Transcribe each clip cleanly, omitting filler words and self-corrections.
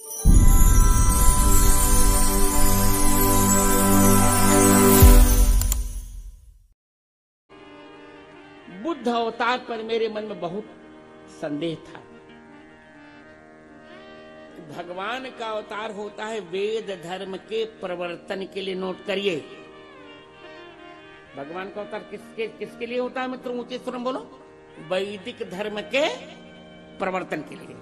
बुद्ध अवतार पर मेरे मन में बहुत संदेह था। भगवान का अवतार होता है वेद धर्म के प्रवर्तन के लिए। नोट करिए, भगवान का अवतार किसके लिए होता है मित्रों? ऊंचे स्वर में बोलो। वैदिक धर्म के प्रवर्तन के लिए।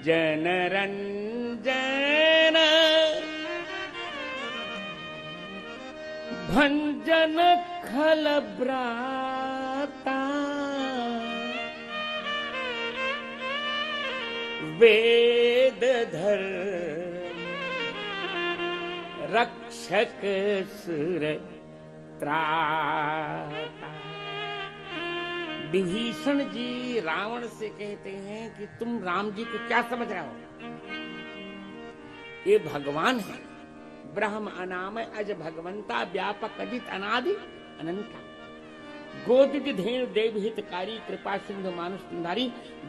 जनरंजन भंजन खलब्राता वेद धर्म रक्षक सुर त्राता। विभीषण जी रावण से कहते हैं कि तुम राम जी को क्या समझ रहे हो? ये भगवान है, ब्रह्म अनामय अज भगवंता व्यापक अजित अनादि अनंता। गोदित धेनु देव हितकारी कृपा सिंधु मानुष तुंधारी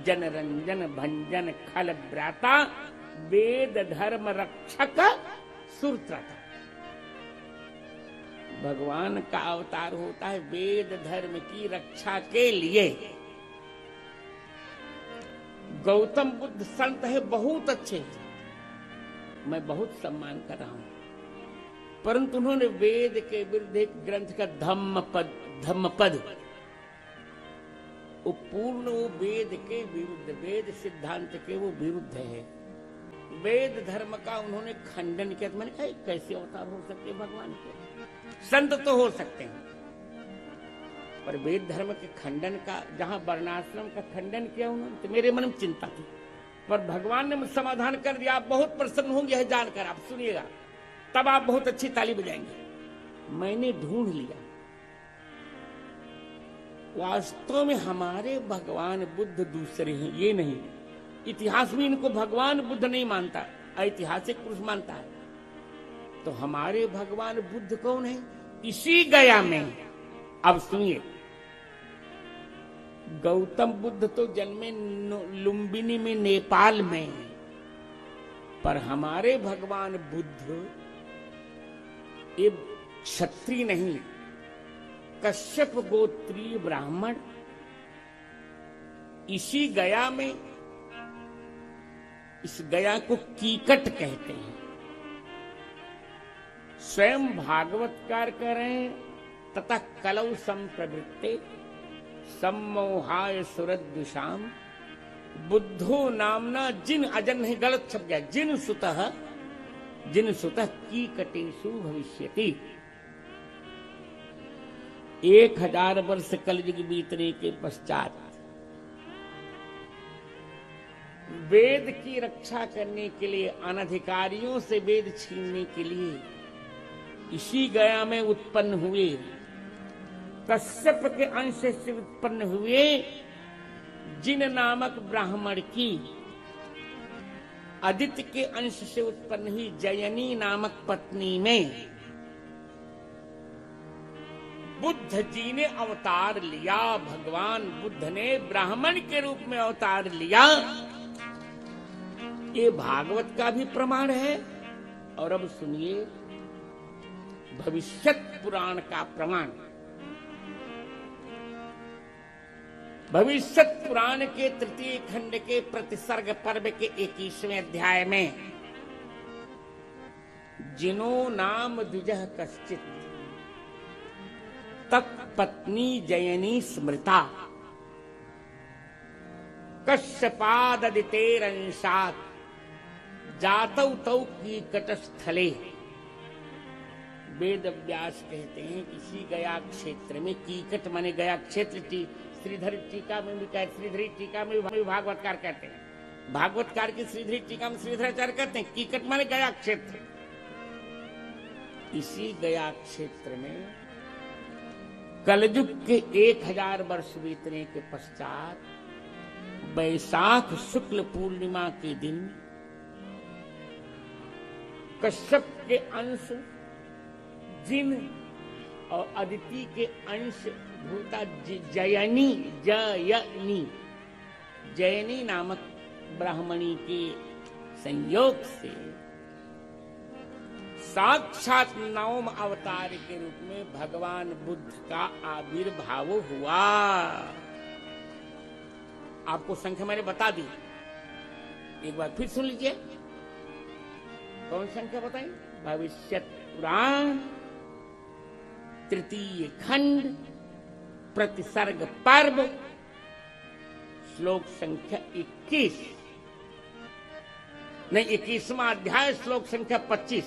जनरंजन भंजन खल व्राता वेद धर्म रक्षक सुरत्रता। भगवान का अवतार होता है वेद धर्म की रक्षा के लिए। गौतम बुद्ध संत है, बहुत अच्छे, मैं बहुत सम्मान कर रहा हूं, परंतु उन्होंने वेद के विरुद्ध एक ग्रंथ का धम्मपद वो पूर्ण वो वेद के विरुद्ध, वेद सिद्धांत के वो विरुद्ध है। वेद धर्म का उन्होंने खंडन किया। मैंने कहा कैसे अवतार हो सकते भगवान के? संत तो हो सकते हैं, पर वेद धर्म के खंडन का, जहां वर्णाश्रम का खंडन किया उन्होंने, तो मेरे मन में चिंता थी, पर भगवान ने मुझे समाधान कर दिया। आप बहुत प्रसन्न होंगे यह जानकर, आप सुनिएगा, तब आप बहुत अच्छी ताली बजाएंगे। मैंने ढूंढ लिया, वास्तव में हमारे भगवान बुद्ध दूसरे हैं, ये नहीं। इतिहास में इनको भगवान बुद्ध नहीं मानता, ऐतिहासिक पुरुष मानता है। तो हमारे भगवान बुद्ध कौन है? इसी गया में। अब सुनिए, गौतम बुद्ध तो जन्मे लुम्बिनी में, नेपाल में, पर हमारे भगवान बुद्ध ये क्षत्रिय नहीं, कश्यप गोत्रीय ब्राह्मण, इसी गया में। इस गया को कीकट कहते हैं। स्वयं भागवतकार कह रहे हैं, तथा कलौ संप्रवृत्ते सम्मोहाय सुरद्विषाम बुद्धो नामना जिन अजन है, गलत छप गया, जिन सुतः कीकटेषु भविष्यति। 1000 वर्ष कलयुग बीतने के पश्चात वेद की रक्षा करने के लिए, अनधिकारियों से वेद छीनने के लिए इसी गया में उत्पन्न हुए, कश्यप के अंश से उत्पन्न हुए जिन नामक ब्राह्मण की आदित्य के अंश से उत्पन्न हुई जयनी नामक पत्नी में बुद्ध जी ने अवतार लिया। भगवान बुद्ध ने ब्राह्मण के रूप में अवतार लिया। ये भागवत का भी प्रमाण है। और अब सुनिए भविष्यत पुराण का प्रमाण। भविष्यत पुराण के 3 खंड के प्रतिसर्ग पर्व के 21वें अध्याय में जिनो नाम द्विजः कश्चित तत्पत्नी जयनी स्मृता कश्यपादितेरंशात जातौ तौ कीकटस्थले। वेद व्यास कहते हैं किसी गया क्षेत्र में, कीकट माने गया क्षेत्र, श्रीधर टीका में भी कहते, श्रीधरी टीका में भी भागवतकार कहते हैं, भागवतकार की श्रीधरी टीका में श्रीधराचार्य कहते हैं कीकट माने गया क्षेत्र। इसी गया क्षेत्र में कलयुग के 1000 वर्ष बीतने के पश्चात वैशाख शुक्ल पूर्णिमा के दिन कश्यप के अंश जिन और अदिति के अंश भूता जयनी नामक ब्राह्मणी के संयोग से साक्षात नवम अवतार के रूप में भगवान बुद्ध का आविर्भाव हुआ। आपको संख्या मैंने बता दी, एक बार फिर सुन लीजिए। कौन संख्या बताई? भविष्यत पुराण तृतीय खंड प्रतिसर्ग पर्व श्लोक संख्या 21, नहीं 21वां अध्याय श्लोक संख्या 25।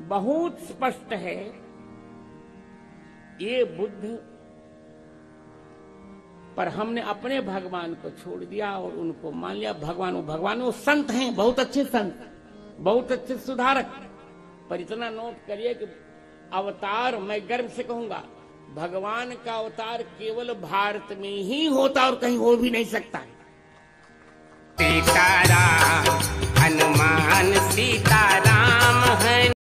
बहुत स्पष्ट है, ये बुद्ध पर हमने अपने भगवान को छोड़ दिया और उनको मान लिया भगवान। वो संत हैं, बहुत अच्छे संत, बहुत अच्छे सुधारक, पर इतना नोट करिए कि अवतार मैं गर्व से कहूंगा, भगवान का अवतार केवल भारत में ही होता और कहीं हो भी नहीं सकता।